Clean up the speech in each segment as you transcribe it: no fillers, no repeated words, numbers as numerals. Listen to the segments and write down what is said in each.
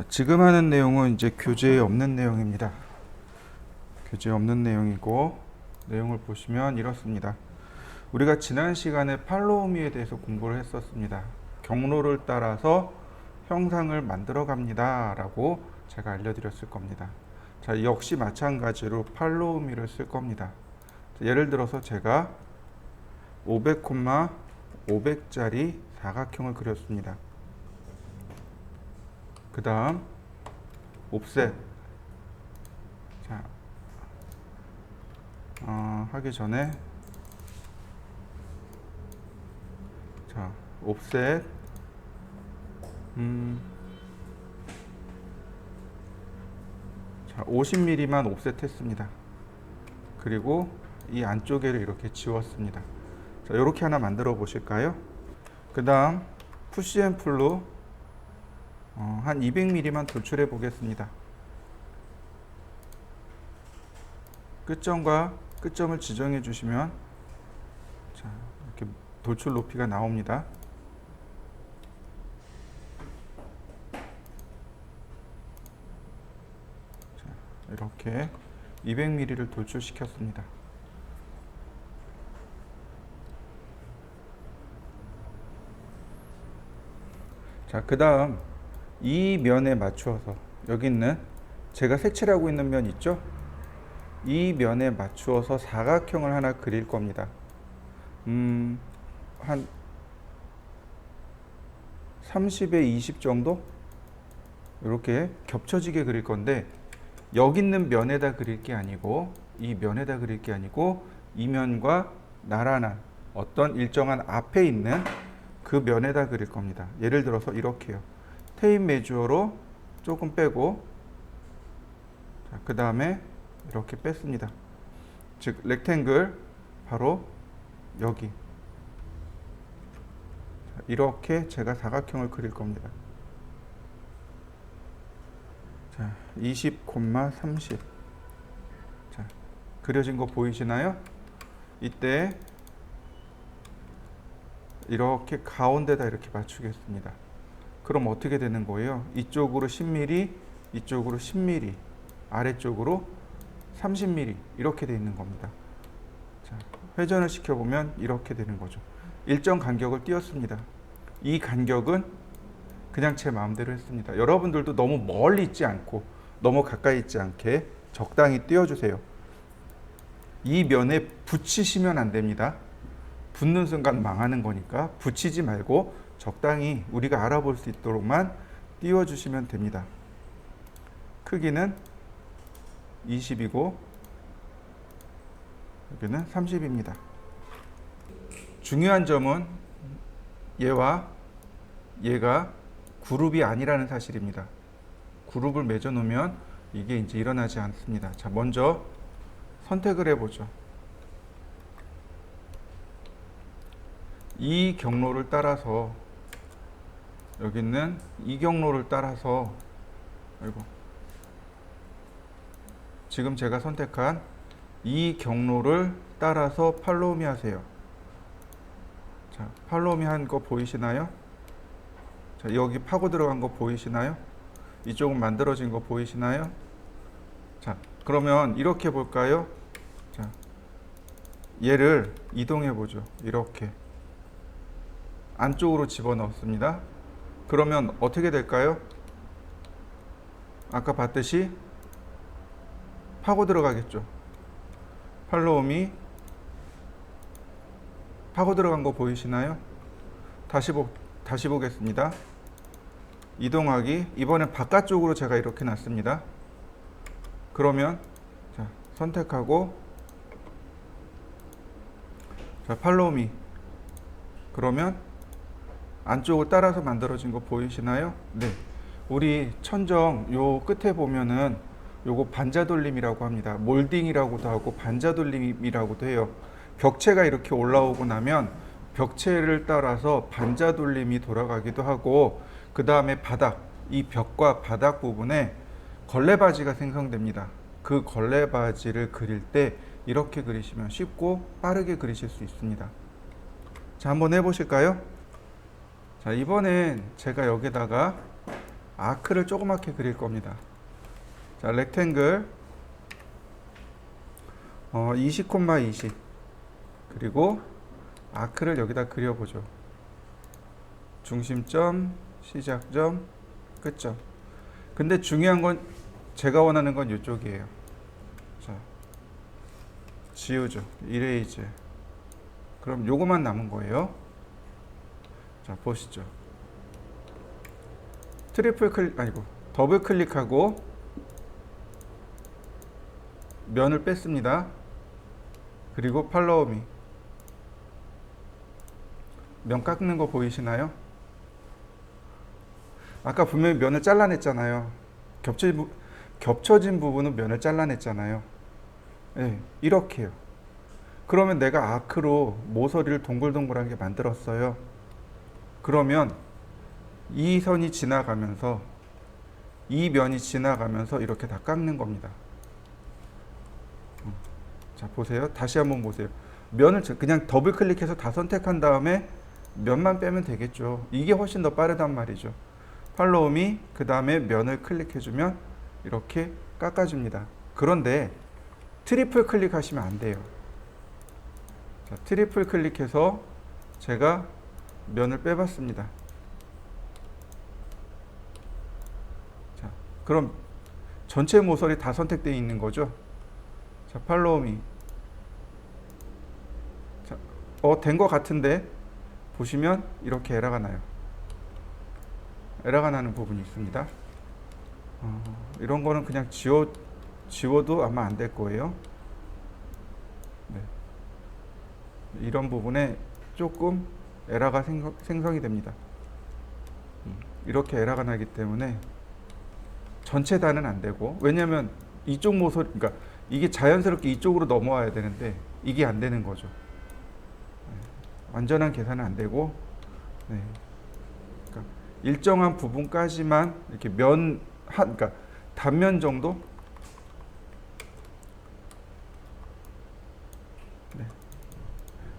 자, 지금 하는 내용은 이제 교재에 없는 내용입니다. 교재에 없는 내용이고, 내용을 보시면 이렇습니다. 우리가 지난 시간에 팔로우미에 대해서 공부를 했었습니다. 경로를 따라서 형상을 만들어 갑니다 라고 제가 알려드렸을 겁니다. 자, 역시 마찬가지로 팔로우미를 쓸 겁니다. 자, 예를 들어서 제가 500, 500짜리 사각형을 그렸습니다. 그 다음 옵셋. 자, 하기 전에 자, 옵셋 자, 50mm만 옵셋 했습니다. 그리고 이 안쪽에를 이렇게 지웠습니다. 자, 이렇게 하나 만들어 보실까요? 그 다음 푸시앤풀로 한 200mm만 돌출해 보겠습니다. 끝점과 끝점을 지정해 주시면 자, 이렇게 돌출 높이가 나옵니다. 자, 이렇게 200mm를 돌출시켰습니다. 자, 그 다음 이 면에 맞추어서 여기 있는 제가 색칠하고 있는 면 있죠? 이 면에 맞추어서 사각형을 하나 그릴 겁니다. 한 30에 20 정도? 이렇게 겹쳐지게 그릴 건데, 여기 있는 면에다 그릴 게 아니고 이 면에다 그릴 게 아니고 이 면과 나란한 어떤 일정한 앞에 있는 그 면에다 그릴 겁니다. 예를 들어서 이렇게요. 테이프 메주어로 조금 빼고, 그 다음에 이렇게 뺐습니다. 즉 렉탱글 바로 여기. 자, 이렇게 제가 사각형을 그릴 겁니다. 자, 20, 30. 자, 그려진 거 보이시나요? 이때 이렇게 가운데다 이렇게 맞추겠습니다. 그럼 어떻게 되는 거예요? 이쪽으로 10mm, 이쪽으로 10mm, 아래쪽으로 30mm 이렇게 돼 있는 겁니다. 자, 회전을 시켜보면 이렇게 되는 거죠. 일정 간격을 띄웠습니다. 이 간격은 그냥 제 마음대로 했습니다. 여러분들도 너무 멀리 있지 않고 너무 가까이 있지 않게 적당히 띄워주세요. 이 면에 붙이시면 안 됩니다. 붙는 순간 망하는 거니까 붙이지 말고 적당히 우리가 알아볼 수 있도록만 띄워주시면 됩니다. 크기는 20이고 여기는 30입니다. 중요한 점은 얘와 얘가 그룹이 아니라는 사실입니다. 그룹을 맺어 놓으면 이게 이제 일어나지 않습니다. 자, 먼저 선택을 해보죠. 이 경로를 따라서 여기 있는 이 경로를 따라서 지금 제가 선택한 이 경로를 따라서 팔로우미 하세요. 자, 팔로우미 한 거 보이시나요? 자, 여기 파고 들어간 거 보이시나요? 이쪽은 만들어진 거 보이시나요? 자, 그러면 이렇게 볼까요? 자, 얘를 이동해 보죠. 이렇게 안쪽으로 집어넣습니다. 그러면 어떻게 될까요? 아까 봤듯이 파고 들어가겠죠. 팔로우미 파고 들어간 거 보이시나요? 다시 보겠습니다. 이동하기. 이번엔 바깥쪽으로 제가 이렇게 놨습니다. 그러면 자, 선택하고 자, 팔로우미. 그러면 안쪽을 따라서 만들어진 거 보이시나요? 네. 우리 천정 요 끝에 보면은 요거 반자돌림이라고 합니다. 몰딩이라고도 하고 반자돌림이라고도 해요. 벽체가 이렇게 올라오고 나면 벽체를 따라서 반자돌림이 돌아가기도 하고, 그 다음에 바닥, 이 벽과 바닥 부분에 걸레바지가 생성됩니다. 그 걸레바지를 그릴 때 이렇게 그리시면 쉽고 빠르게 그리실 수 있습니다. 자, 한번 해보실까요? 자, 이번엔 제가 여기다가 아크를 조그맣게 그릴 겁니다. 자, 렉탱글 20,20 그리고 아크를 여기다 그려보죠. 중심점, 시작점, 끝점. 근데 중요한 건 제가 원하는 건 이쪽이에요. 자, 지우죠. 이레이즈. 그럼 요거만 남은 거예요. 자, 보시죠. 더블 클릭하고 면을 뺐습니다. 그리고 팔로우미. 면 깎는 거 보이시나요? 아까 분명히 면을 잘라냈잖아요. 겹쳐진 부분은 면을 잘라냈잖아요. 네, 이렇게요. 그러면 내가 아크로 모서리를 동글동글하게 만들었어요. 그러면 이 선이 지나가면서 이 면이 지나가면서 이렇게 다 깎는 겁니다. 자, 보세요. 다시 한번 보세요. 면을 그냥 더블 클릭해서 다 선택한 다음에 면만 빼면 되겠죠. 이게 훨씬 더 빠르단 말이죠. 팔로우미, 그 다음에 면을 클릭해주면 이렇게 깎아줍니다. 그런데 트리플 클릭하시면 안 돼요. 자, 트리플 클릭해서 제가 면을 빼봤습니다. 자, 그럼 전체 모서리 다 선택되어 있는 거죠. 자, 팔로우미. 자, 된 것 같은데 보시면 이렇게 에러가 나요. 에러가 나는 부분이 있습니다. 이런 거는 그냥 지워도 아마 안 될 거예요. 네. 이런 부분에 조금 에러가 생성이 됩니다. 이렇게 에러가 나기 때문에 전체 다는 안 되고, 왜냐면 이쪽 모서리, 그러니까 이게 자연스럽게 이쪽으로 넘어와야 되는데 이게 안 되는 거죠. 완전한 계산은 안 되고, 네. 그러니까 일정한 부분까지만 이렇게 그러니까 단면 정도. 네.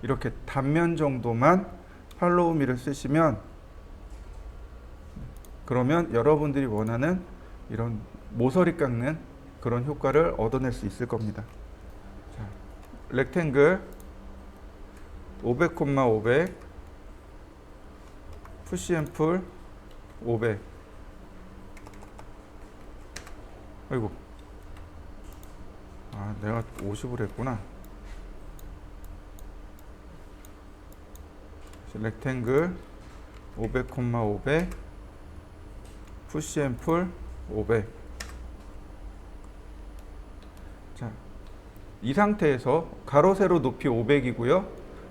이렇게 단면 정도만 팔로우미를 쓰시면, 그러면 여러분들이 원하는 이런 모서리 깎는 그런 효과를 얻어낼 수 있을 겁니다. 자, 렉탱글 500,500 푸시 앤 풀 500. 아이고, 내가 50으로 했구나. 렉탱글 500,500 푸시 앤 풀 500. 자, 이 상태에서 가로 세로 높이 500이고요.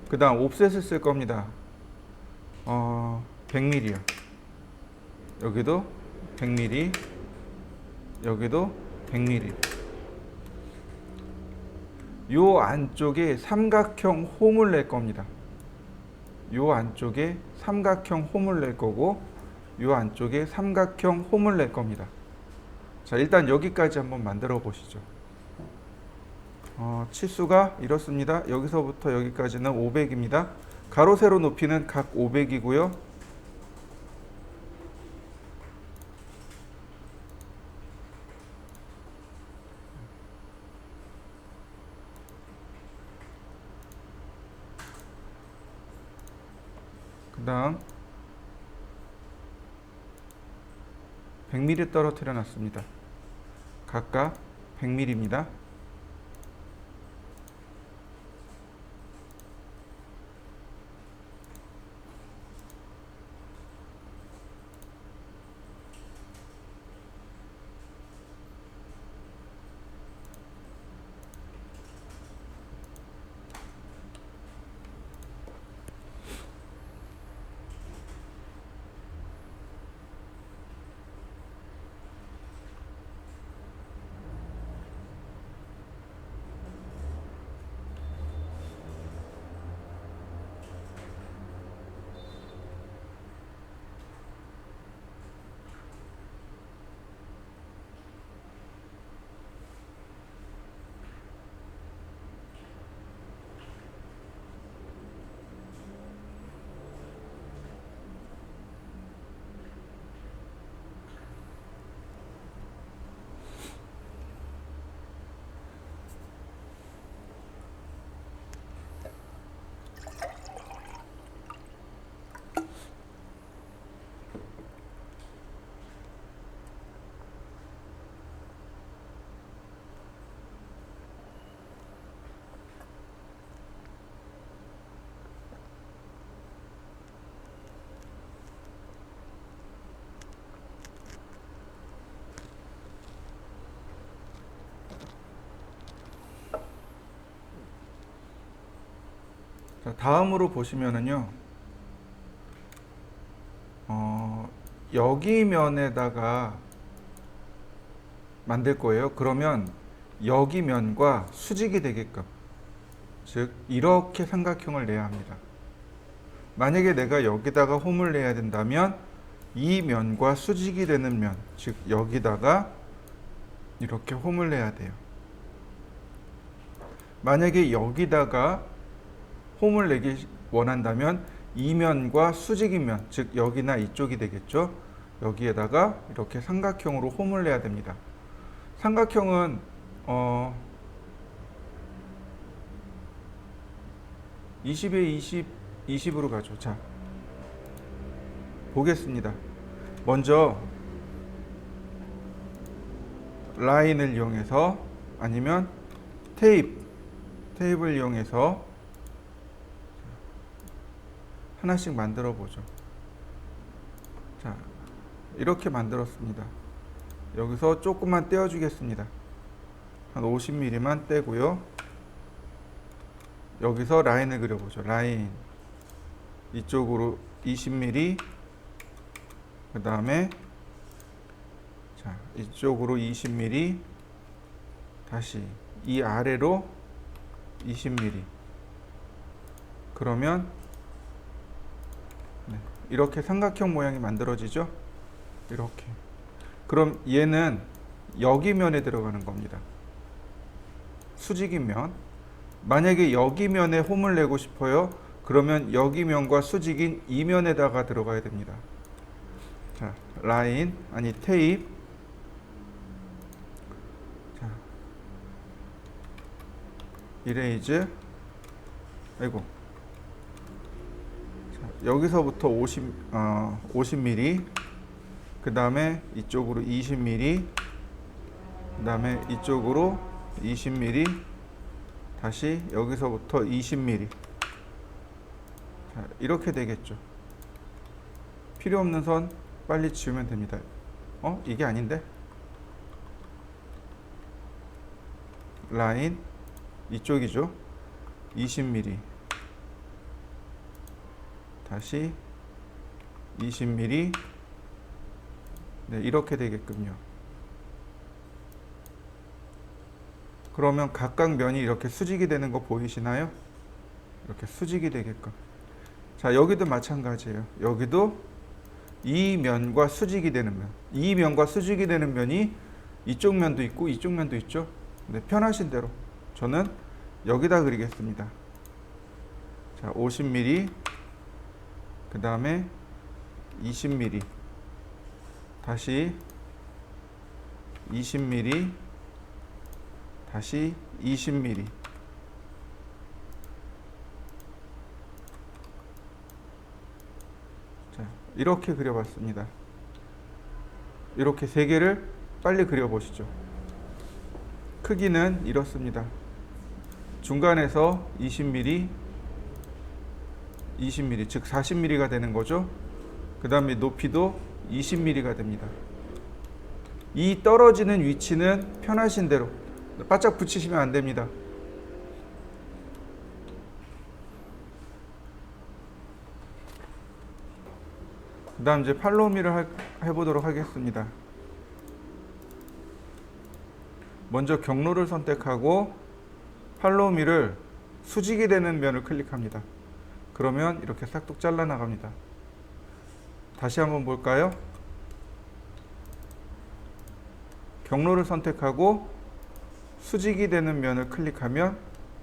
그 다음 옵셋을 쓸 겁니다. 100mm요. 여기도 100mm, 여기도 100mm. 요 안쪽에 삼각형 홈을 낼 겁니다. 요 안쪽에 삼각형 홈을 낼 거고, 요 안쪽에 삼각형 홈을 낼 겁니다. 자, 일단 여기까지 한번 만들어 보시죠. 치수가 이렇습니다. 여기서부터 여기까지는 500입니다. 가로 세로 높이는 각 500이고요. 그 다음 100mm 떨어뜨려 놨습니다. 각각 100mm입니다. 다음으로 보시면은요, 여기 면에다가 만들 거예요. 그러면 여기 면과 수직이 되게끔, 즉 이렇게 삼각형을 내야 합니다. 만약에 내가 여기다가 홈을 내야 된다면 이 면과 수직이 되는 면, 즉 여기다가 이렇게 홈을 내야 돼요. 만약에 여기다가 홈을 내기 원한다면 이 면과 수직인 면, 즉 여기나 이쪽이 되겠죠. 여기에다가 이렇게 삼각형으로 홈을 내야 됩니다. 삼각형은 20에 20, 20으로 가죠. 자, 보겠습니다. 먼저 라인을 이용해서, 아니면 테이프를 이용해서 하나씩 만들어 보죠. 자, 이렇게 만들었습니다. 여기서 조금만 떼어 주겠습니다. 한 50mm만 떼고요. 여기서 라인을 그려보죠. 라인 이쪽으로 20mm, 그 다음에 자, 이쪽으로 20mm, 다시 이 아래로 20mm. 그러면 이렇게 삼각형 모양이 만들어지죠. 이렇게. 그럼 얘는 여기 면에 들어가는 겁니다. 수직인 면. 만약에 여기 면에 홈을 내고 싶어요. 그러면 여기 면과 수직인 이 면에다가 들어가야 됩니다. 자, 라인, 아니 테이프. 자, 이레이즈. 아이고. 자, 여기서부터 50mm. 그 다음에 이쪽으로 20mm. 그 다음에 이쪽으로 20mm. 다시 여기서부터 20mm. 자, 이렇게 되겠죠. 필요 없는 선 빨리 지우면 됩니다. 이게 아닌데? 라인 이쪽이죠. 20mm. 다시 20mm. 네, 이렇게 되게끔요. 그러면 각각 면이 이렇게 수직이 되는 거 보이시나요? 이렇게 수직이 되게끔. 자, 여기도 마찬가지예요. 여기도 이 면과 수직이 되는 면. 이 면과 수직이 되는 면이 이쪽 면도 있고 이쪽 면도 있죠. 네, 편하신 대로 저는 여기다 그리겠습니다. 자, 50mm. 그 다음에 20mm. 다시 20mm. 다시 20mm. 자, 이렇게 그려봤습니다. 이렇게 세 개를 빨리 그려보시죠. 크기는 이렇습니다. 중간에서 20mm, 20mm, 즉 40mm가 되는 거죠. 그 다음에 높이도 20mm가 됩니다. 이 떨어지는 위치는 편하신 대로 바짝 붙이시면 안 됩니다. 그 다음 이제 팔로우미를 해보도록 하겠습니다. 먼저 경로를 선택하고 팔로우미를 수직이 되는 면을 클릭합니다. 그러면 이렇게 싹둑 잘라 나갑니다. 다시 한번 볼까요? 경로를 선택하고 수직이 되는 면을 클릭하면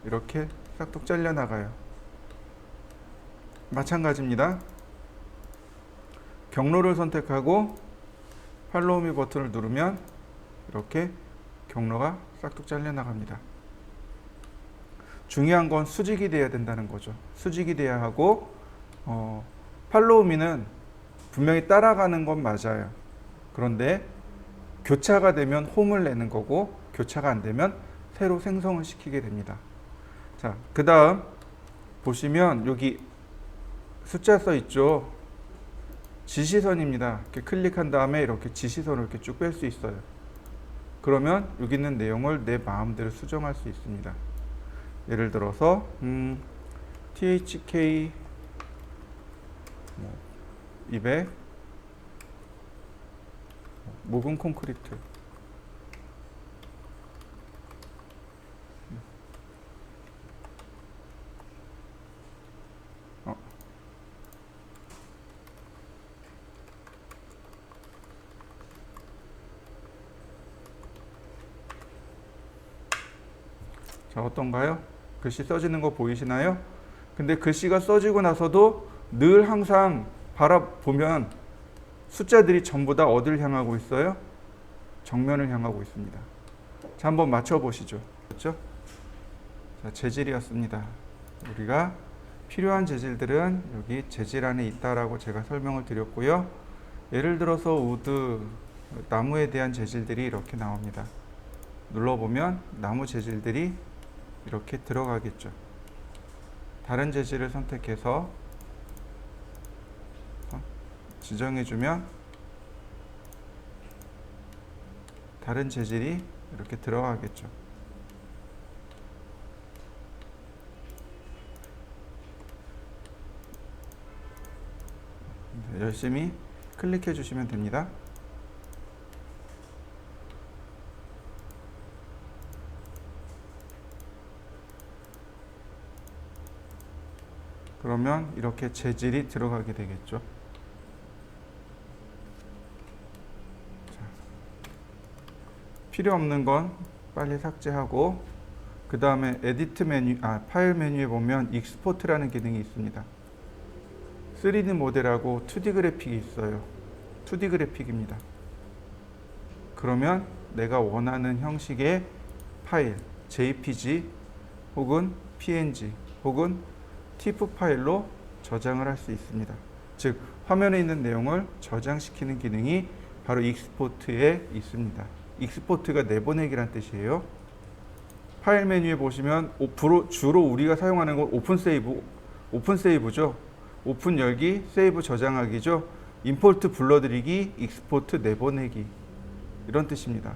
이렇게 싹둑 잘려 나가요. 마찬가지입니다. 경로를 선택하고 팔로우미 버튼을 누르면 이렇게 경로가 싹둑 잘려 나갑니다. 중요한 건 수직이 돼야 된다는 거죠. 수직이 돼야 하고 팔로우미는 분명히 따라가는 건 맞아요. 그런데 교차가 되면 홈을 내는 거고, 교차가 안 되면 새로 생성을 시키게 됩니다. 자, 그 다음 보시면 여기 숫자 써 있죠. 지시선입니다. 이렇게 클릭한 다음에 이렇게 지시선을 이렇게 쭉 뺄 수 있어요. 그러면 여기 있는 내용을 내 마음대로 수정할 수 있습니다. 예를 들어서 THK 200 묵은 콘크리트. 자, 어떤가요? 글씨 써지는 거 보이시나요? 근데 글씨가 써지고 나서도 늘 항상 바라보면 숫자들이 전부 다 어디를 향하고 있어요? 정면을 향하고 있습니다. 자, 한번 맞춰보시죠. 그렇죠? 자, 재질이었습니다. 우리가 필요한 재질들은 여기 재질 안에 있다라고 제가 설명을 드렸고요. 예를 들어서 우드, 나무에 대한 재질들이 이렇게 나옵니다. 눌러보면 나무 재질들이 이렇게 들어가겠죠. 다른 재질을 선택해서 지정해주면 다른 재질이 이렇게 들어가겠죠. 열심히 클릭해 주시면 됩니다. 그러면 이렇게 재질이 들어가게 되겠죠. 자, 필요 없는 건 빨리 삭제하고, 그 다음에 에디트 메뉴, 파일 메뉴에 보면 익스포트라는 기능이 있습니다. 3D 모델하고 2D 그래픽이 있어요. 2D 그래픽입니다. 그러면 내가 원하는 형식의 파일, JPG 혹은 PNG 혹은 TIFF 파일로 저장을 할 수 있습니다. 즉, 화면에 있는 내용을 저장시키는 기능이 바로 익스포트에 있습니다. 익스포트가 내보내기란 뜻이에요. 파일 메뉴에 보시면 주로 우리가 사용하는 건 오픈 세이브죠. 오픈 열기, 세이브 저장하기죠. 임포트 불러들이기, 익스포트 내보내기, 이런 뜻입니다.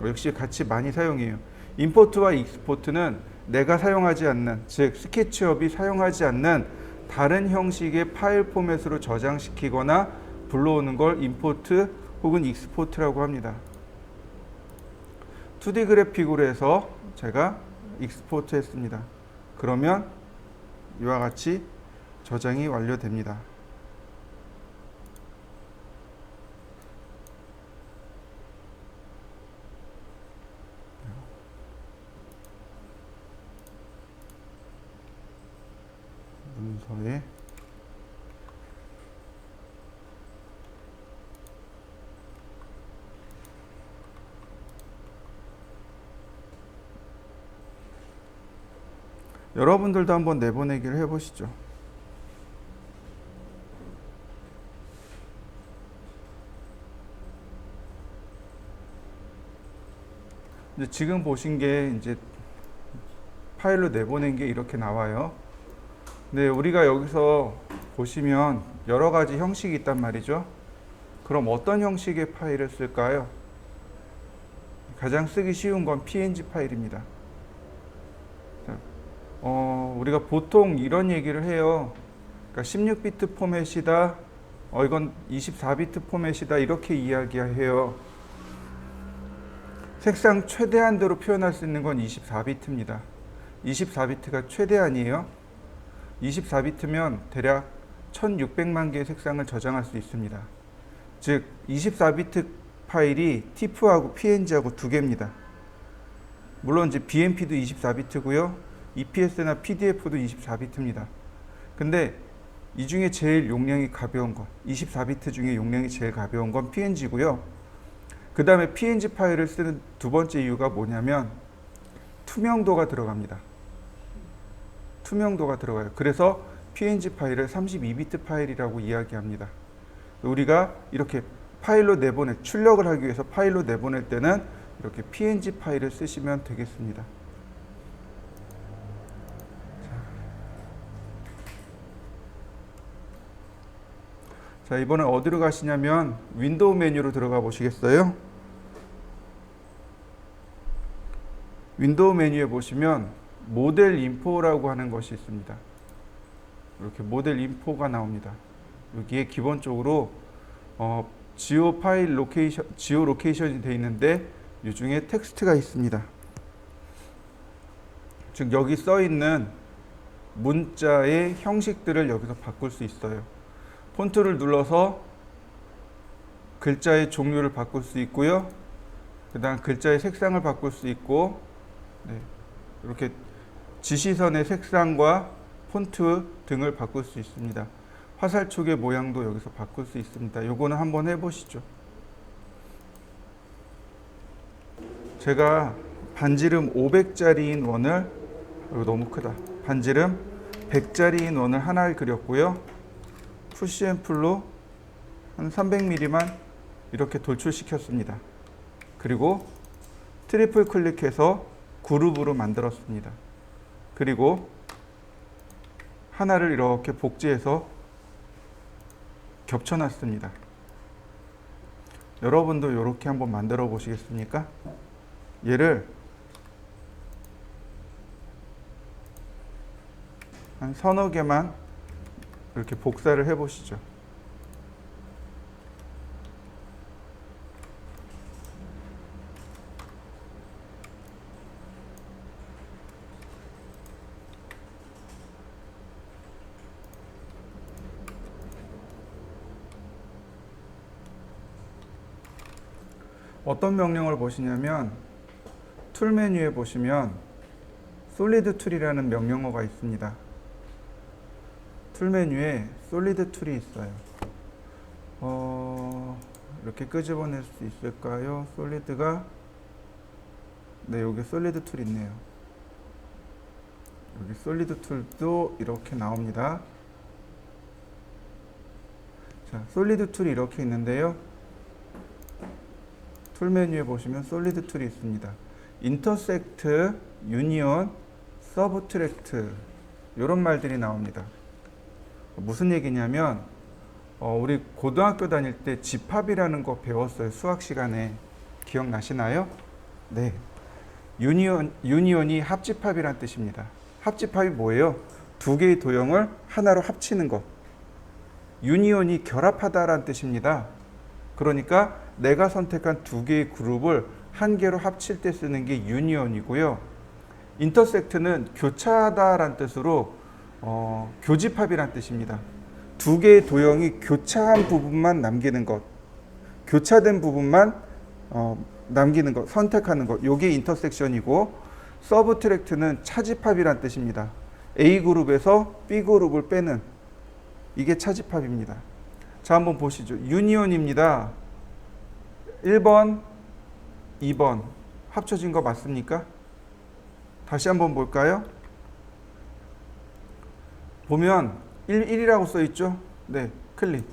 역시 같이 많이 사용해요. 임포트와 익스포트는 내가 사용하지 않는, 즉 스케치업이 사용하지 않는 다른 형식의 파일 포맷으로 저장시키거나 불러오는 걸 임포트 혹은 익스포트라고 합니다. 2D 그래픽으로 해서 제가 익스포트 했습니다. 그러면 이와 같이 저장이 완료됩니다. 문서에 여러분들도 한번 내보내기를 해보시죠. 이제 지금 보신 게 이제 파일로 내보낸 게 이렇게 나와요. 네, 우리가 여기서 보시면 여러 가지 형식이 있단 말이죠. 그럼 어떤 형식의 파일을 쓸까요? 가장 쓰기 쉬운 건 PNG 파일입니다. 우리가 보통 이런 얘기를 해요. 그러니까 16비트 포맷이다, 이건 24비트 포맷이다, 이렇게 이야기해요. 색상 최대한대로 표현할 수 있는 건 24비트입니다. 24비트가 최대한이에요. 24비트면 대략 1600만 개의 색상을 저장할 수 있습니다. 즉 24비트 파일이 TIFF하고 PNG하고 두 개입니다. 물론 이제 BMP도 24비트고요. EPS나 PDF도 24비트입니다. 근데 이 중에 제일 용량이 가벼운 건, 24비트 중에 용량이 제일 가벼운 건 PNG고요. 그 다음에 PNG 파일을 쓰는 두 번째 이유가 뭐냐면 투명도가 들어갑니다. 투명도가 들어가요. 그래서 PNG 파일을 32비트 파일이라고 이야기합니다. 우리가 이렇게 파일로 출력을 하기 위해서 파일로 내보낼 때는 이렇게 PNG 파일을 쓰시면 되겠습니다. 자, 이번엔 어디로 가시냐면 윈도우 메뉴로 들어가 보시겠어요? 윈도우 메뉴에 보시면 모델 인포라고 하는 것이 있습니다. 이렇게 모델 인포가 나옵니다. 여기에 기본적으로 지오 파일 로케이션, 지오 로케이션이 되어 있는데 이 중에 텍스트가 있습니다. 즉 여기 써 있는 문자의 형식들을 여기서 바꿀 수 있어요. 폰트를 눌러서 글자의 종류를 바꿀 수 있고요. 그 다음 글자의 색상을 바꿀 수 있고, 네, 이렇게 지시선의 색상과 폰트 등을 바꿀 수 있습니다. 화살촉의 모양도 여기서 바꿀 수 있습니다. 요거는 한번 해보시죠. 제가 반지름 500짜리인 원을, 이거 너무 크다. 반지름 100짜리인 원을 하나를 그렸고요. 푸시앤풀로 한 300mm만 이렇게 돌출시켰습니다. 그리고 트리플 클릭해서 그룹으로 만들었습니다. 그리고 하나를 이렇게 복제해서 겹쳐놨습니다. 여러분도 이렇게 한번 만들어 보시겠습니까? 얘를 한 서너 개만 이렇게 복사를 해 보시죠. 어떤 명령을 보시냐면 툴 메뉴에 보시면 솔리드 툴이라는 명령어가 있습니다. 툴 메뉴에 솔리드 툴이 있어요. 이렇게 끄집어낼 수 있을까요? 솔리드가, 네, 여기 솔리드 툴 있네요. 여기 솔리드 툴도 이렇게 나옵니다. 자, 솔리드 툴이 이렇게 있는데요. 툴 메뉴에 보시면 솔리드 툴이 있습니다. 인터섹트, 유니온, 서브트랙트 이런 말들이 나옵니다. 무슨 얘기냐면 우리 고등학교 다닐 때 집합이라는 거 배웠어요. 수학 시간에. 기억나시나요? 네. 유니온이 합집합이란 뜻입니다. 합집합이 뭐예요? 두 개의 도형을 하나로 합치는 것. 유니온이 결합하다라는 뜻입니다. 그러니까 내가 선택한 두 개의 그룹을 한 개로 합칠 때 쓰는 게 유니온이고요. 인터섹트는 교차하다라는 뜻으로 교집합이란 뜻입니다. 두 개의 도형이 교차한 부분만 남기는 것, 교차된 부분만 남기는 것, 선택하는 것, 이게 인터섹션이고, 서브트랙트는 차집합이란 뜻입니다. A 그룹에서 B 그룹을 빼는, 이게 차집합입니다. 자, 한번 보시죠. 유니온입니다. 1번, 2번 합쳐진 거 맞습니까? 다시 한번 볼까요? 보면 1이라고 써 있죠? 네, 클릭.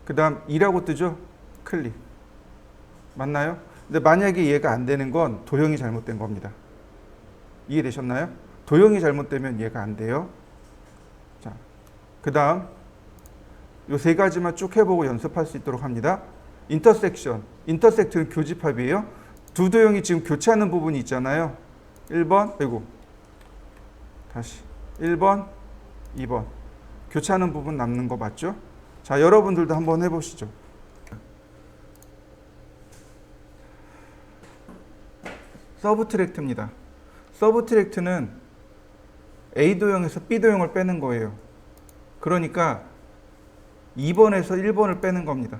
그 다음 2라고 뜨죠? 클릭. 맞나요? 근데 만약에 얘가 안 되는 건 도형이 잘못된 겁니다. 이해되셨나요? 도형이 잘못되면 얘가 안 돼요. 자, 그 다음 요 세 가지만 쭉 해보고 연습할 수 있도록 합니다. 인터섹션. 인터섹트는 교집합이에요. 두 도형이 지금 교차하는 부분이 있잖아요. 1번, 아이고. 다시. 1번, 2번. 교차하는 부분 남는 거 맞죠? 자, 여러분들도 한번 해보시죠. 서브트랙트입니다. 서브트랙트는 A 도형에서 B 도형을 빼는 거예요. 그러니까 2번에서 1번을 빼는 겁니다.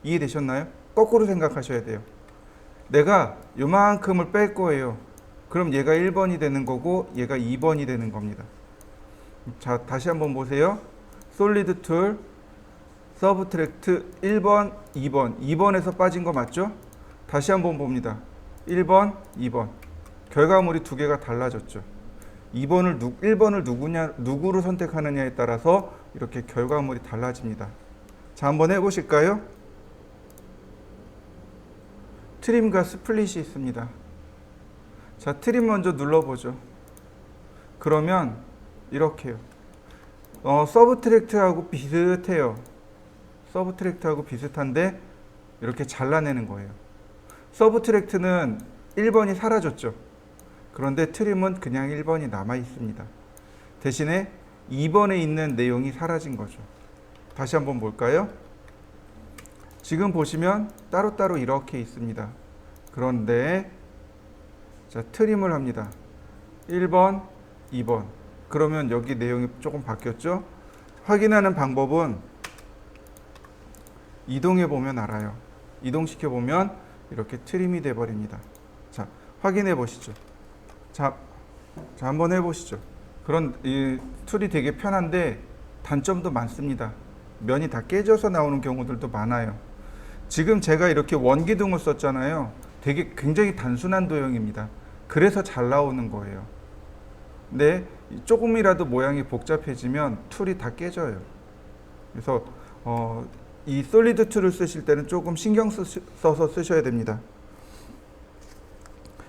이해되셨나요? 거꾸로 생각하셔야 돼요. 내가 요만큼을 뺄 거예요. 그럼 얘가 1번이 되는 거고 얘가 2번이 되는 겁니다. 자, 다시 한번 보세요. 솔리드 툴, 서브트랙트 1번, 2번. 2번에서 빠진 거 맞죠? 다시 한번 봅니다. 1번, 2번. 결과물이 두 개가 달라졌죠. 1번을 누구로 선택하느냐에 따라서 이렇게 결과물이 달라집니다. 자, 한번 해보실까요? 트림과 스플릿이 있습니다. 자, 트림 먼저 눌러보죠. 그러면 이렇게요. 서브트랙트하고 비슷해요. 서브트랙트하고 비슷한데 이렇게 잘라내는 거예요. 서브트랙트는 1번이 사라졌죠. 그런데 트림은 그냥 1번이 남아 있습니다. 대신에 2번에 있는 내용이 사라진 거죠. 다시 한번 볼까요? 지금 보시면 따로따로 이렇게 있습니다. 그런데 자, 트림을 합니다. 1번, 2번. 그러면 여기 내용이 조금 바뀌었죠? 확인하는 방법은 이동해 보면 알아요. 이동시켜 보면 이렇게 트림이 돼 버립니다. 자, 확인해 보시죠. 자, 한번 해 보시죠. 그런 이 툴이 되게 편한데 단점도 많습니다. 면이 다 깨져서 나오는 경우들도 많아요. 지금 제가 이렇게 원기둥을 썼잖아요. 되게 굉장히 단순한 도형입니다. 그래서 잘 나오는 거예요. 근데 조금이라도 모양이 복잡해지면 툴이 다 깨져요. 그래서 이 솔리드 툴을 쓰실 때는 조금 신경 써서 쓰셔야 됩니다.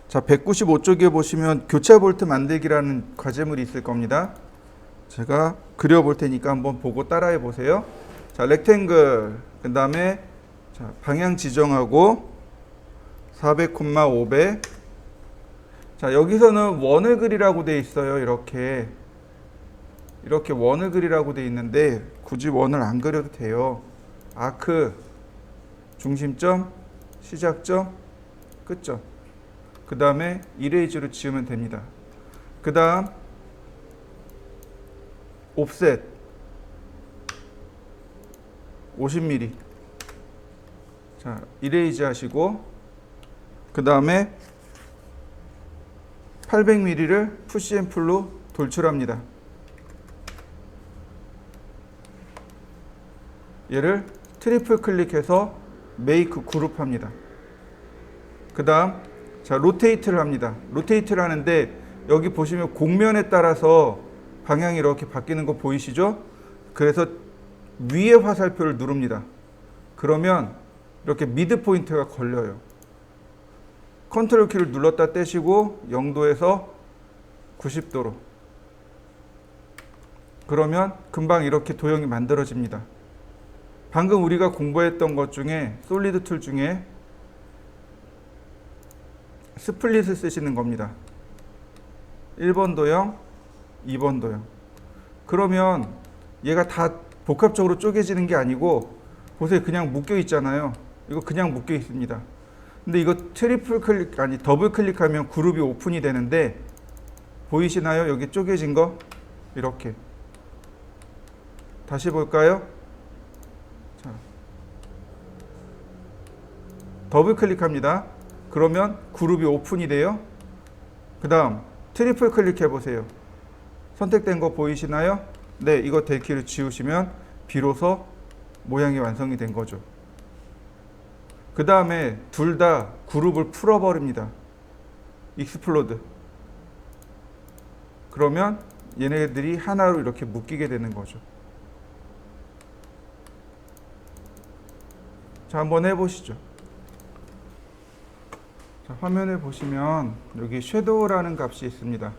자, 195쪽에 보시면 교차 볼트 만들기라는 과제물이 있을 겁니다. 제가 그려볼 테니까 한번 보고 따라해 보세요. 자, 렉탱글, 그 다음에 방향 지정하고 400, 500. 자, 여기서는 원을 그리라고 돼 있어요. 이렇게 원을 그리라고 돼 있는데 굳이 원을 안 그려도 돼요. 아크, 중심점, 시작점, 끝점. 그 다음에 이레이즈로 지으면 됩니다. 그 다음 옵셋 50mm. 자, 이레이즈 하시고 그 다음에 800mm를 푸시 앤 풀로 돌출합니다. 얘를 트리플 클릭해서 메이크 그룹 합니다. 그 다음 자, 로테이트를 합니다. 로테이트를 하는데 여기 보시면 곡면에 따라서 방향이 이렇게 바뀌는 거 보이시죠? 그래서 위에 화살표를 누릅니다. 그러면 이렇게 미드 포인트가 걸려요. 컨트롤 키를 눌렀다 떼시고 0도에서 90도로. 그러면 금방 이렇게 도형이 만들어집니다. 방금 우리가 공부했던 것 중에 솔리드 툴 중에 스플릿을 쓰시는 겁니다. 1번 도형, 2번 도형. 그러면 얘가 다 복합적으로 쪼개지는 게 아니고 보세요. 그냥 묶여 있잖아요. 이거 그냥 묶여 있습니다. 근데 이거 트리플 클릭 아니 더블 클릭하면 그룹이 오픈이 되는데 보이시나요? 여기 쪼개진 거 이렇게. 다시 볼까요? 자, 더블 클릭합니다. 그러면 그룹이 오픈이 돼요. 그 다음 트리플 클릭해 보세요. 선택된 거 보이시나요? 네, 이거 델키를 지우시면 비로소 모양이 완성이 된 거죠. 그 다음에 둘 다 그룹을 풀어버립니다. 익스플로드. 그러면 얘네들이 하나로 이렇게 묶이게 되는 거죠. 자, 한번 해보시죠. 자, 화면에 보시면 여기 섀도우라는 값이 있습니다.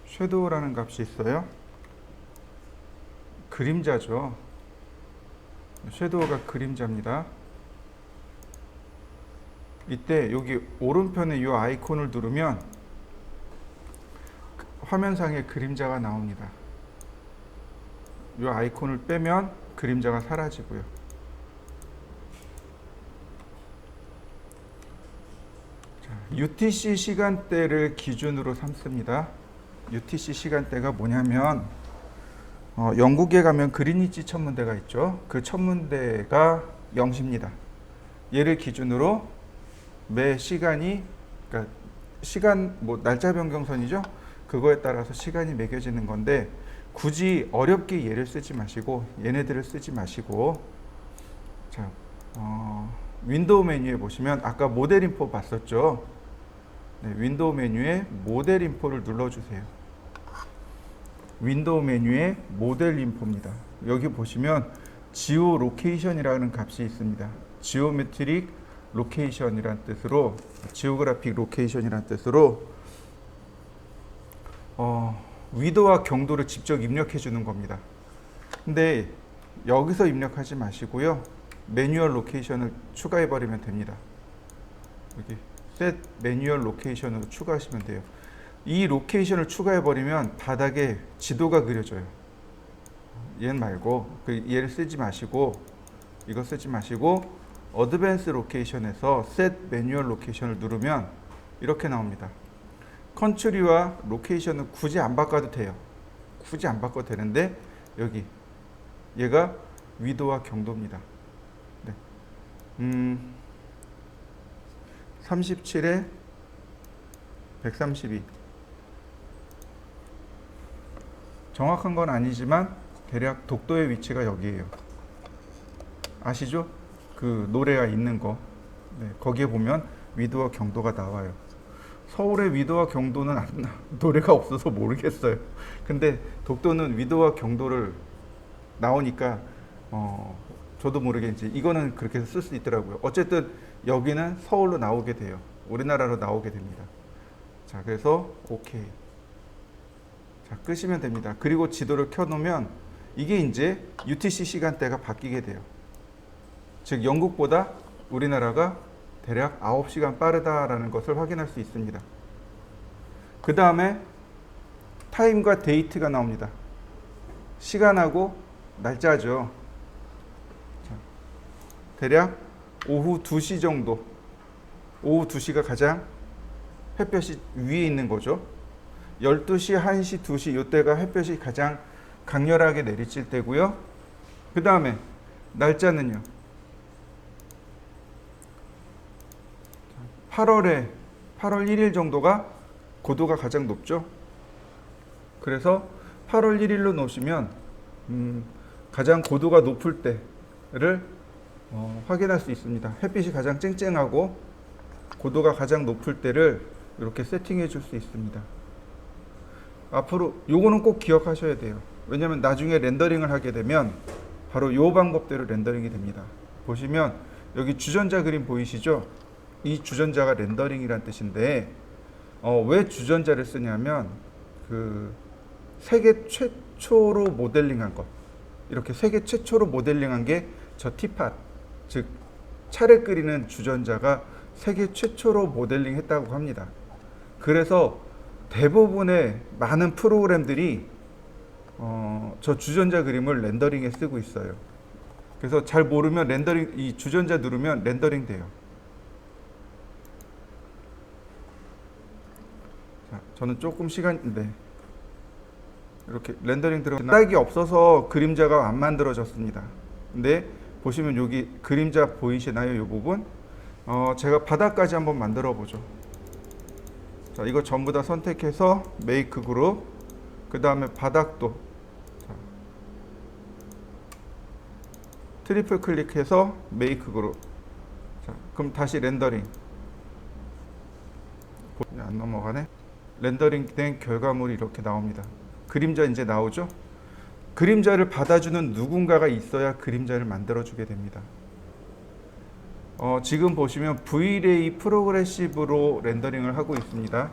섀도우라는 값이 있어요. 그림자죠. 섀도우가 그림자입니다. 이때 여기 오른편에 이 아이콘을 누르면 화면상에 그림자가 나옵니다. 이 아이콘을 빼면 그림자가 사라지고요. 자, UTC 시간대를 기준으로 삼습니다. UTC 시간대가 뭐냐면 영국에 가면 그린위치 천문대가 있죠. 그 천문대가 0시입니다. 얘를 기준으로 매 시간이 그러니까 시간 날짜 변경선이죠. 그거에 따라서 시간이 매겨지는 건데 굳이 어렵게 얘를 쓰지 마시고 얘네들을 쓰지 마시고 자 윈도우 메뉴에 보시면 아까 모델 인포 봤었죠. 네, 윈도우 메뉴에 모델 인포를 눌러주세요. 윈도우 메뉴에 모델 인포입니다. 여기 보시면 지오 로케이션이라는 값이 있습니다. 지오메트릭 로케이션이란 뜻으로 지오그래픽 로케이션이란 뜻으로 위도와 경도를 직접 입력해 주는 겁니다. 근데 여기서 입력하지 마시고요. 매뉴얼 로케이션을 추가해 버리면 됩니다. 여기 셋 매뉴얼 로케이션으로 추가하시면 돼요. 이 로케이션을 추가해 버리면 바닥에 지도가 그려져요. 얘는 말고 얘를 쓰지 마시고 이거 쓰지 마시고 어드밴스 로케이션에서 셋 매뉴얼 로케이션을 누르면 이렇게 나옵니다. 컨트리와 로케이션은 굳이 안 바꿔도 돼요. 굳이 안 바꿔도 되는데 여기 얘가 위도와 경도입니다. 네. 37에 132 정확한 건 아니지만 대략 독도의 위치가 여기에요. 아시죠? 그 노래가 있는 거. 네, 거기에 보면 위도와 경도가 나와요. 서울의 위도와 경도는 노래가 없어서 모르겠어요. 근데 독도는 위도와 경도를 나오니까 저도 모르게 이제 이거는 그렇게 쓸 수 있더라고요. 어쨌든 여기는 서울로 나오게 돼요. 우리나라로 나오게 됩니다. 자, 그래서 오케이. 자, 끄시면 됩니다. 그리고 지도를 켜놓으면 이게 이제 UTC 시간대가 바뀌게 돼요. 즉 영국보다 우리나라가 대략 9시간 빠르다라는 것을 확인할 수 있습니다. 그 다음에 타임과 데이트가 나옵니다. 시간하고 날짜죠. 자, 대략 오후 2시 정도, 오후 2시가 가장 햇볕이 위에 있는 거죠. 12시, 1시, 2시 이때가 햇볕이 가장 강렬하게 내리칠 때고요. 그 다음에 날짜는요. 8월 1일 정도가 고도가 가장 높죠. 그래서 8월 1일로 놓으시면 가장 고도가 높을 때를 확인할 수 있습니다. 햇빛이 가장 쨍쨍하고 고도가 가장 높을 때를 이렇게 세팅해 줄 수 있습니다. 앞으로 요거는 꼭 기억하셔야 돼요. 왜냐하면 나중에 렌더링을 하게 되면 바로 요 방법대로 렌더링이 됩니다. 보시면 여기 주전자 그림 보이시죠? 이 주전자가 렌더링이란 뜻인데 왜 주전자를 쓰냐면 그 세계 최초로 모델링한 것, 이렇게 세계 최초로 모델링한 게 저 티팟, 즉 차를 끓이는 주전자가 세계 최초로 모델링했다고 합니다. 그래서 대부분의 많은 프로그램들이 저 주전자 그림을 렌더링에 쓰고 있어요. 그래서 잘 모르면 렌더링, 이 주전자 누르면 렌더링 돼요. 자, 저는 조금 시간인데 이렇게 렌더링 들어가 딱이 없어서 그림자가 안 만들어졌습니다. 근데 보시면 여기 그림자 보이시나요? 이 부분 제가 바닥까지 한번 만들어 보죠. 자, 이거 전부 다 선택해서 메이크 그룹, 그 다음에 바닥도 자, 트리플 클릭해서 메이크 그룹. 자, 그럼 다시 렌더링. 안 넘어가네. 렌더링 된 결과물이 이렇게 나옵니다. 그림자 이제 나오죠? 그림자를 받아주는 누군가가 있어야 그림자를 만들어주게 됩니다. 지금 보시면 V-Ray 프로그레시브로 렌더링을 하고 있습니다.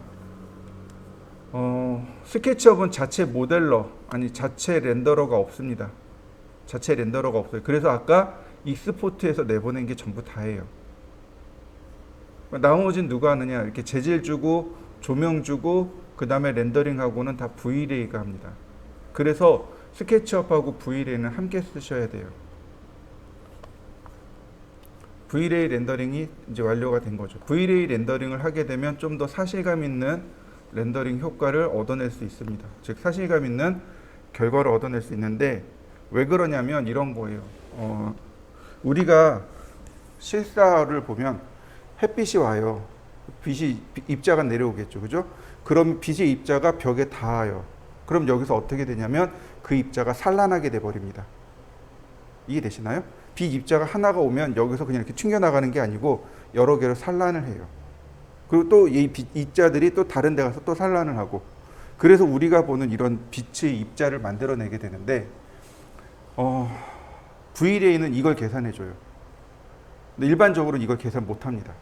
스케치업은 자체 모델러, 아니 자체 렌더러가 없습니다. 자체 렌더러가 없어요. 그래서 아까 익스포트에서 내보낸 게 전부 다예요. 나머지는 누가 하느냐, 이렇게 재질 주고 조명 주고 그 다음에 렌더링하고는 다 V-Ray가 합니다. 그래서 스케치업하고 V-Ray는 함께 쓰셔야 돼요. V-Ray 렌더링이 이제 완료가 된 거죠. V-Ray 렌더링을 하게 되면 좀 더 사실감 있는 렌더링 효과를 얻어낼 수 있습니다. 즉 사실감 있는 결과를 얻어낼 수 있는데 왜 그러냐면 이런 거예요. 우리가 실사를 보면 햇빛이 와요. 빛이 입자가 내려오겠죠, 그죠? 그럼 빛의 입자가 벽에 닿아요. 그럼 여기서 어떻게 되냐면 그 입자가 산란하게 돼 버립니다. 이해되시나요? 빛 입자가 하나가 오면 여기서 그냥 이렇게 튕겨나가는 게 아니고 여러 개로 산란을 해요. 그리고 또 이 입자들이 또 다른 데 가서 또 산란을 하고, 그래서 우리가 보는 이런 빛의 입자를 만들어내게 되는데 V-Ray는 이걸 계산해줘요. 근데 일반적으로 이걸 계산 못합니다.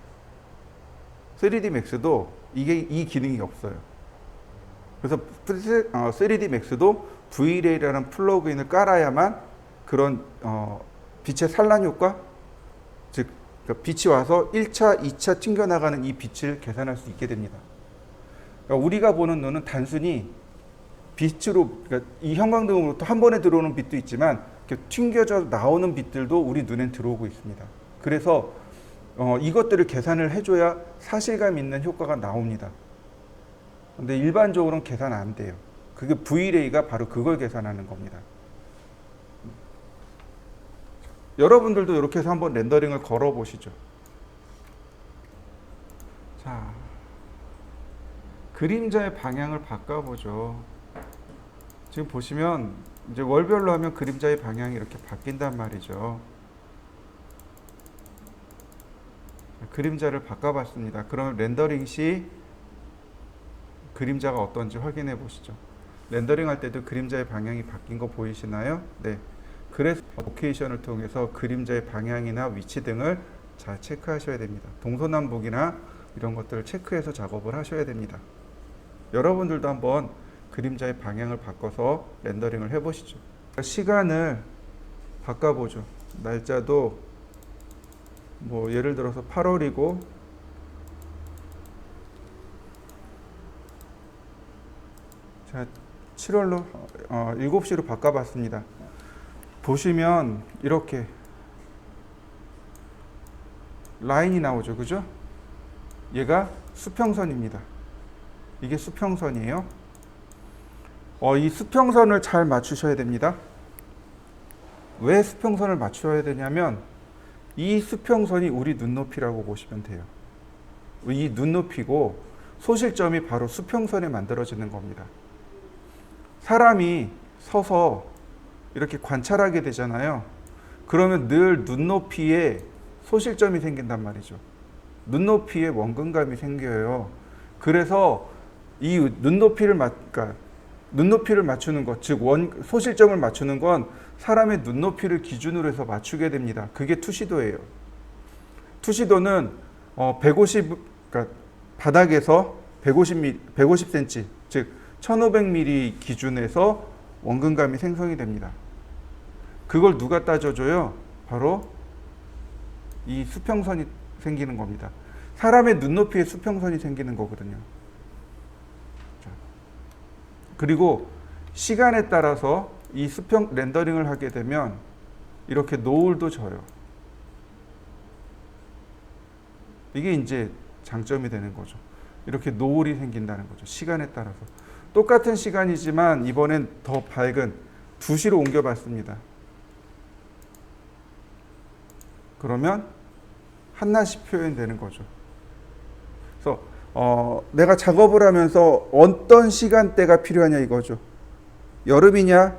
3D Max도 이 기능이 없어요. 그래서 3D Max도 V-Ray라는 플러그인을 깔아야만 그런 빛의 산란 효과, 즉 빛이 와서 1차, 2차 튕겨나가는 이 빛을 계산할 수 있게 됩니다. 그러니까 우리가 보는 눈은 단순히 빛으로, 그러니까 이 형광등으로 또 한 번에 들어오는 빛도 있지만 이렇게 튕겨져 나오는 빛들도 우리 눈엔 들어오고 있습니다. 그래서 이것들을 계산을 해줘야 사실감 있는 효과가 나옵니다. 근데 일반적으로는 계산 안 돼요. 그게 V레이가 바로 그걸 계산하는 겁니다. 여러분들도 이렇게 해서 한번 렌더링을 걸어 보시죠. 자, 그림자의 방향을 바꿔보죠. 지금 보시면 이제 월별로 하면 그림자의 방향이 이렇게 바뀐단 말이죠. 그림자를 바꿔봤습니다. 그럼 렌더링 시 그림자가 어떤지 확인해 보시죠. 렌더링 할 때도 그림자의 방향이 바뀐 거 보이시나요? 네. 그래서 로케이션을 통해서 그림자의 방향이나 위치 등을 잘 체크하셔야 됩니다. 동서남북이나 이런 것들을 체크해서 작업을 하셔야 됩니다. 여러분들도 한번 그림자의 방향을 바꿔서 렌더링을 해보시죠. 시간을 바꿔보죠. 날짜도 뭐 예를 들어서 8월이고 자 7월로 7시로 바꿔봤습니다. 보시면 이렇게 라인이 나오죠. 그죠? 얘가 수평선입니다. 이게 수평선이에요. 이 수평선을 잘 맞추셔야 됩니다. 왜 수평선을 맞춰야 되냐면 이 수평선이 우리 눈높이라고 보시면 돼요. 이 눈높이고 소실점이 바로 수평선에 만들어지는 겁니다. 사람이 서서 이렇게 관찰하게 되잖아요. 그러면 늘 눈높이에 소실점이 생긴단 말이죠. 눈높이에 원근감이 생겨요. 그래서 이 눈높이를 맞추는 것, 즉 소실점을 맞추는 건 사람의 눈높이를 기준으로 해서 맞추게 됩니다. 그게 투시도예요. 투시도는 150, 바닥에서 150cm, 즉 1500mm 기준에서 원근감이 생성이 됩니다. 그걸 누가 따져줘요? 바로 이 수평선이 생기는 겁니다. 사람의 눈높이에 수평선이 생기는 거거든요. 그리고 시간에 따라서 이 수평 렌더링을 하게 되면 이렇게 노을도 져요. 이게 이제 장점이 되는 거죠. 이렇게 노을이 생긴다는 거죠. 시간에 따라서. 똑같은 시간이지만 이번엔 더 밝은 2시로 옮겨봤습니다. 그러면 한낮이 표현되는 거죠. 그래서 내가 작업을 하면서 어떤 시간대가 필요하냐 이거죠. 여름이냐,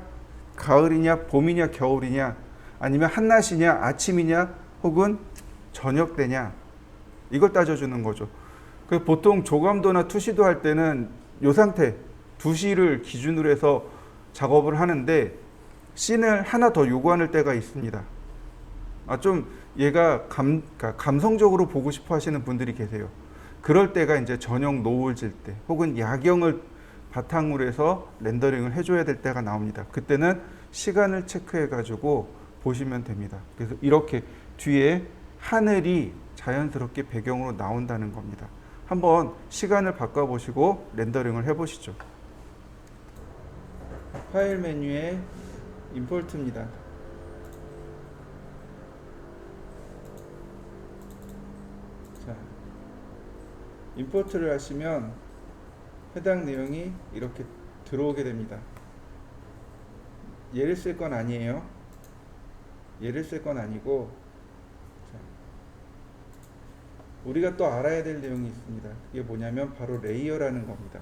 가을이냐, 봄이냐, 겨울이냐, 아니면 한낮이냐, 아침이냐, 혹은 저녁 때냐, 이걸 따져주는 거죠. 보통 조감도나 투시도 할 때는 이 상태 2시를 기준으로 해서 작업을 하는데 씬을 하나 더 요구하는 때가 있습니다. 좀 얘가 감성적으로 보고 싶어 하시는 분들이 계세요. 그럴 때가 이제 저녁 노을 질 때 혹은 야경을 바탕으로 해서 렌더링을 해줘야 될 때가 나옵니다. 그때는 시간을 체크해 가지고 보시면 됩니다. 그래서 이렇게 뒤에 하늘이 자연스럽게 배경으로 나온다는 겁니다. 한번 시간을 바꿔보시고 렌더링을 해보시죠. 파일 메뉴에 임포트입니다. 자, 임포트를 하시면 해당 내용이 이렇게 들어오게 됩니다. 얘를 쓸 건 아니에요. 얘를 쓸 건 아니고, 자, 우리가 또 알아야 될 내용이 있습니다. 이게 뭐냐면 바로 레이어라는 겁니다.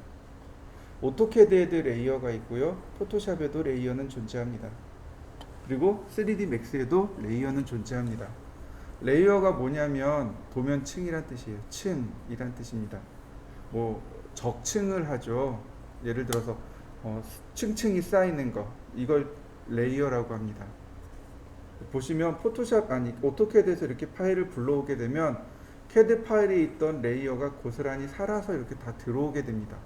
오토캐드에도 레이어가 있고요. 포토샵에도 레이어는 존재합니다. 그리고 3D 맥스에도 레이어는 존재합니다. 레이어가 뭐냐면 도면층이란 뜻이에요. 층이란 뜻입니다. 뭐 적층을 하죠. 예를 들어서 층층이 쌓이는 거, 이걸 레이어라고 합니다. 보시면 오토캐드에서 이렇게 파일을 불러오게 되면 캐드 파일에 있던 레이어가 고스란히 살아서 이렇게 다 들어오게 됩니다.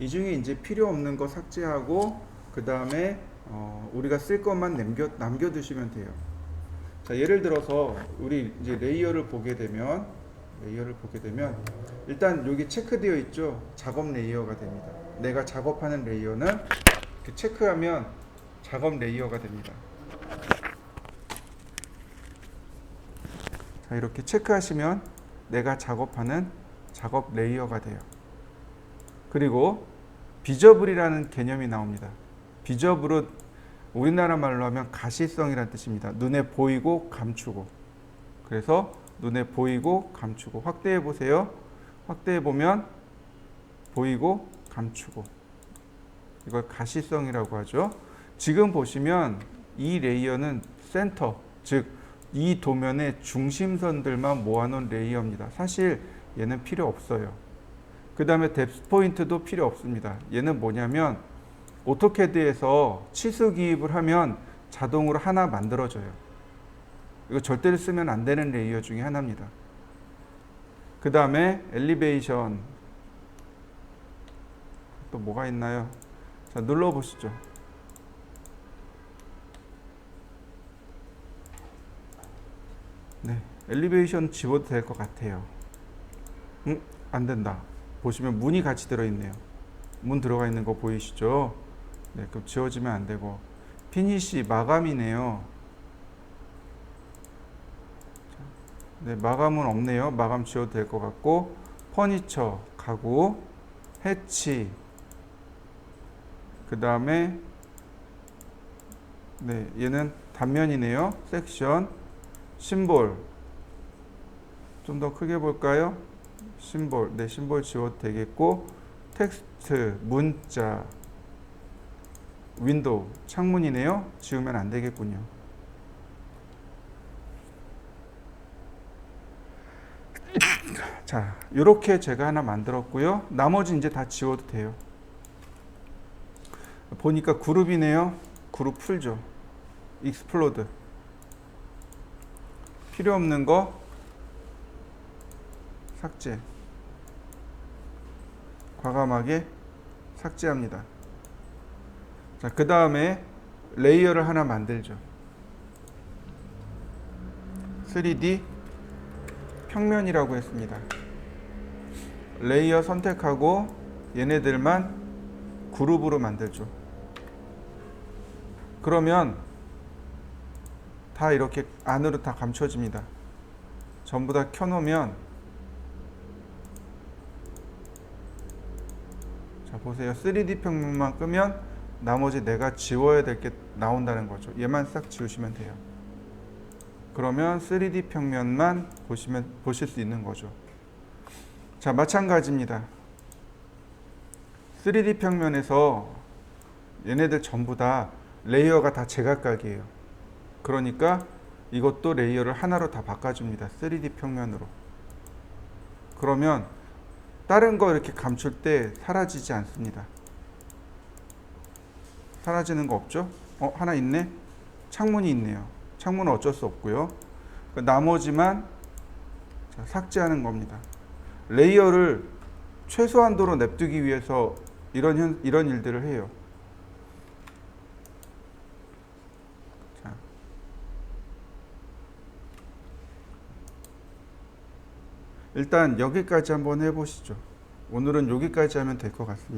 이 중에 이제 필요 없는 거 삭제하고 그 다음에 우리가 쓸 것만 남겨두시면 돼요. 자, 예를 들어서 우리 이제 레이어를 보게 되면 레이어를 보게 되면 일단 여기 체크되어 있죠. 작업 레이어가 됩니다. 내가 작업하는 레이어는 이렇게 체크하면 작업 레이어가 됩니다. 자, 이렇게 체크하시면 내가 작업하는 작업 레이어가 돼요. 그리고 비저블이라는 개념이 나옵니다. 비저블은 우리나라 말로 하면 가시성이라는 뜻입니다. 눈에 보이고 감추고. 그래서 눈에 보이고 감추고. 확대해 보세요. 확대해 보면 보이고 감추고. 이걸 가시성이라고 하죠. 지금 보시면 이 레이어는 센터, 즉 이 도면의 중심선들만 모아놓은 레이어입니다. 사실 얘는 필요 없어요. 그 다음에 뎁스 포인트도 필요 없습니다. 얘는 뭐냐면 오토캐드에서 치수 기입을 하면 자동으로 하나 만들어져요. 이거 절대로 쓰면 안 되는 레이어 중에 하나입니다. 그 다음에 엘리베이션, 또 뭐가 있나요? 자, 눌러보시죠. 네, 엘리베이션 지워도 될 것 같아요. 안 된다. 보시면 문이 같이 들어있네요. 문 들어가 있는 거 보이시죠? 네, 그럼 지워지면 안 되고. 피니시, 마감이네요. 네, 마감은 없네요. 마감 지워도 될 것 같고. 퍼니처, 가구, 해치, 그 다음에 네, 얘는 단면이네요. 섹션, 심볼, 좀 더 크게 볼까요? 심볼, 네, 심볼 지워도 되겠고, 텍스트, 문자, 윈도우, 창문이네요. 지우면 안 되겠군요. 자, 이렇게 제가 하나 만들었고요. 나머지 이제 다 지워도 돼요. 보니까 그룹이네요. 그룹 풀죠. 익스플로드. 필요 없는 거 삭제. 과감하게 삭제합니다. 자, 그 다음에 레이어를 하나 만들죠. 3D 평면이라고 했습니다. 레이어 선택하고 얘네들만 그룹으로 만들죠. 그러면 다 이렇게 안으로 다 감춰집니다. 전부 다 켜놓으면, 자 보세요. 3D 평면만 끄면 나머지 내가 지워야 될 게 나온다는 거죠. 얘만 싹 지우시면 돼요. 그러면 3D 평면만 보실 수 있는 거죠. 자, 마찬가지입니다. 3D 평면에서 얘네들 전부 다 레이어가 다 제각각이에요. 그러니까 이것도 레이어를 하나로 다 바꿔줍니다. 3D 평면으로. 그러면 다른 거 이렇게 감출 때 사라지지 않습니다. 사라지는 거 없죠? 하나 있네? 창문이 있네요. 창문은 어쩔 수 없고요. 나머지만 삭제하는 겁니다. 레이어를 최소한도로 냅두기 위해서 이런 일들을 해요. 일단 여기까지 한번 해보시죠. 오늘은 여기까지 하면 될 것 같습니다.